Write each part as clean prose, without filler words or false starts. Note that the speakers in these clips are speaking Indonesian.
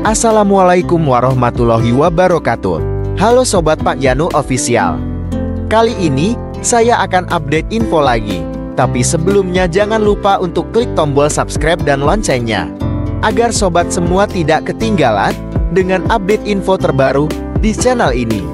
Assalamualaikum warahmatullahi wabarakatuh. Halo Sobat Pak Yanu Official. Kali ini, saya akan update info lagi. Tapi sebelumnya jangan lupa untuk klik tombol subscribe dan loncengnya, agar sobat semua tidak ketinggalan dengan update info terbaru di channel ini.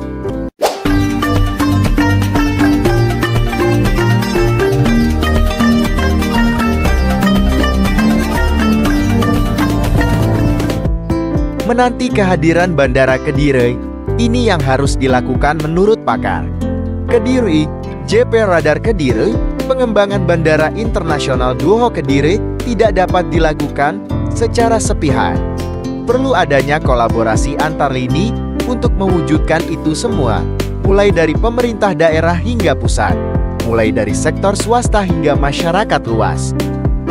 Menanti kehadiran Bandara Kediri, ini yang harus dilakukan menurut pakar. Kediri, JP Radar Kediri, pengembangan Bandara Internasional Dhoho Kediri tidak dapat dilakukan secara sepihak. Perlu adanya kolaborasi antar lini untuk mewujudkan itu semua, mulai dari pemerintah daerah hingga pusat, mulai dari sektor swasta hingga masyarakat luas.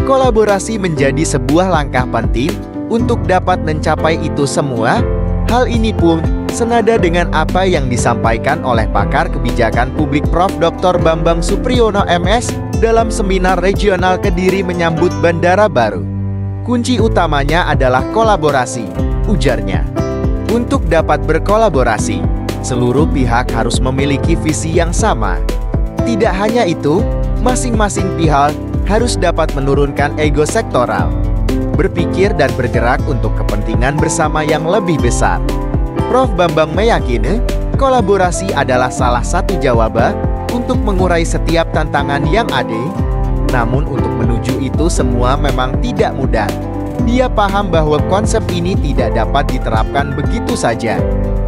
Kolaborasi menjadi sebuah langkah penting untuk dapat mencapai itu semua. Hal ini pun senada dengan apa yang disampaikan oleh pakar kebijakan publik Prof. Dr. Bambang Supriyono MS dalam seminar regional Kediri menyambut bandara baru. Kunci utamanya adalah kolaborasi, ujarnya. Untuk dapat berkolaborasi, seluruh pihak harus memiliki visi yang sama. Tidak hanya itu, masing-masing pihak harus dapat menurunkan ego sektoral, berpikir dan bergerak untuk kepentingan bersama yang lebih besar. Prof. Bambang meyakini, kolaborasi adalah salah satu jawaban untuk mengurai setiap tantangan yang ada. Namun untuk menuju itu semua memang tidak mudah. Dia paham bahwa konsep ini tidak dapat diterapkan begitu saja.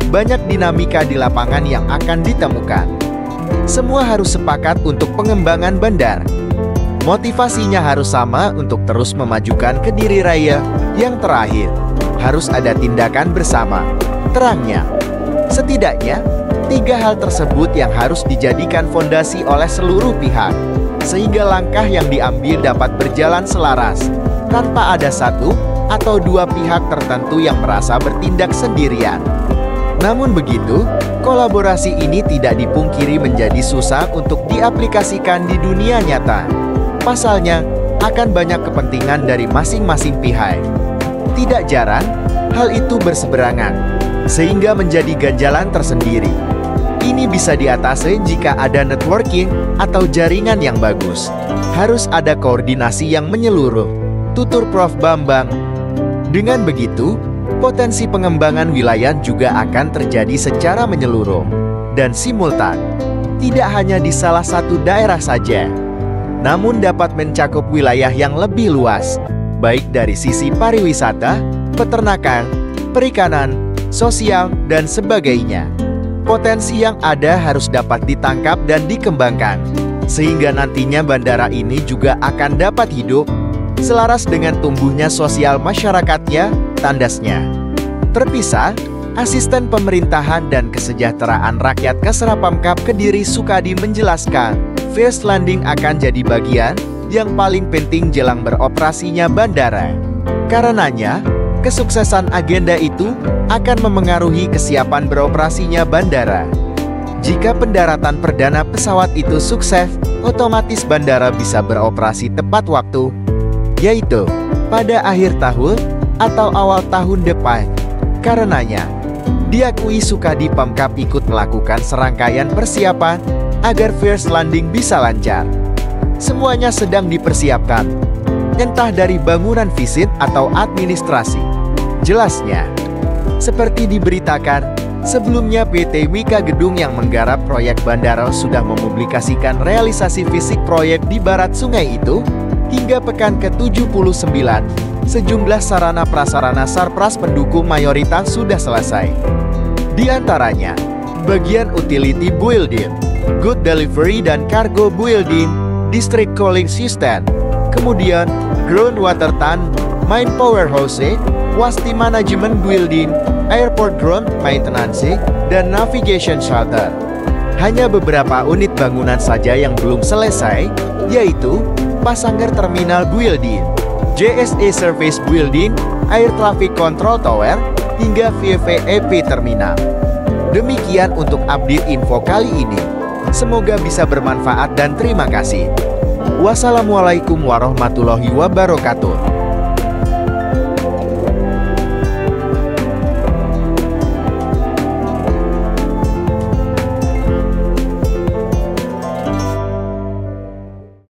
Banyak dinamika di lapangan yang akan ditemukan. Semua harus sepakat untuk pengembangan bandar. Motivasinya harus sama untuk terus memajukan Kediri Raya. Yang terakhir, harus ada tindakan bersama, terangnya. Setidaknya, 3 hal tersebut yang harus dijadikan fondasi oleh seluruh pihak, sehingga langkah yang diambil dapat berjalan selaras, tanpa ada satu atau 2 pihak tertentu yang merasa bertindak sendirian. Namun begitu, kolaborasi ini tidak dipungkiri menjadi susah untuk diaplikasikan di dunia nyata. Pasalnya, akan banyak kepentingan dari masing-masing pihak. Tidak jarang, hal itu berseberangan, sehingga menjadi ganjalan tersendiri. Ini bisa diatasi jika ada networking atau jaringan yang bagus. Harus ada koordinasi yang menyeluruh, tutur Prof. Bambang. Dengan begitu, potensi pengembangan wilayah juga akan terjadi secara menyeluruh dan simultan. Tidak hanya di salah satu daerah saja, namun dapat mencakup wilayah yang lebih luas, baik dari sisi pariwisata, peternakan, perikanan, sosial, dan sebagainya. Potensi yang ada harus dapat ditangkap dan dikembangkan, sehingga nantinya bandara ini juga akan dapat hidup selaras dengan tumbuhnya sosial masyarakatnya, tandasnya. Terpisah, Asisten Pemerintahan dan Kesejahteraan Rakyat Kasrapamkab Kediri Sukadi menjelaskan, First Landing akan jadi bagian yang paling penting jelang beroperasinya bandara. Karenanya, kesuksesan agenda itu akan memengaruhi kesiapan beroperasinya bandara. Jika pendaratan perdana pesawat itu sukses, otomatis bandara bisa beroperasi tepat waktu, yaitu pada akhir tahun atau awal tahun depan. Karenanya, diakui Sukadi Pemkab ikut melakukan serangkaian persiapan agar First Landing bisa lancar. Semuanya sedang dipersiapkan, entah dari bangunan fisik atau administrasi. Jelasnya, seperti diberitakan, sebelumnya PT Wika Gedung yang menggarap proyek bandara sudah mempublikasikan realisasi fisik proyek di barat sungai itu. Hingga pekan ke-79, sejumlah sarana prasarana sarpras pendukung mayoritas sudah selesai. Di antaranya, bagian utility building, good delivery dan cargo building, district cooling system, kemudian groundwater tank, main powerhouse, wasti management building, airport ground maintenance, dan navigation shelter. Hanya beberapa unit bangunan saja yang belum selesai, yaitu Pasangger Terminal Building, JSA Service Building, Air Traffic Control Tower, hingga VVEP Terminal. Demikian untuk update info kali ini. Semoga bisa bermanfaat dan terima kasih. Wassalamualaikum warahmatullahi wabarakatuh.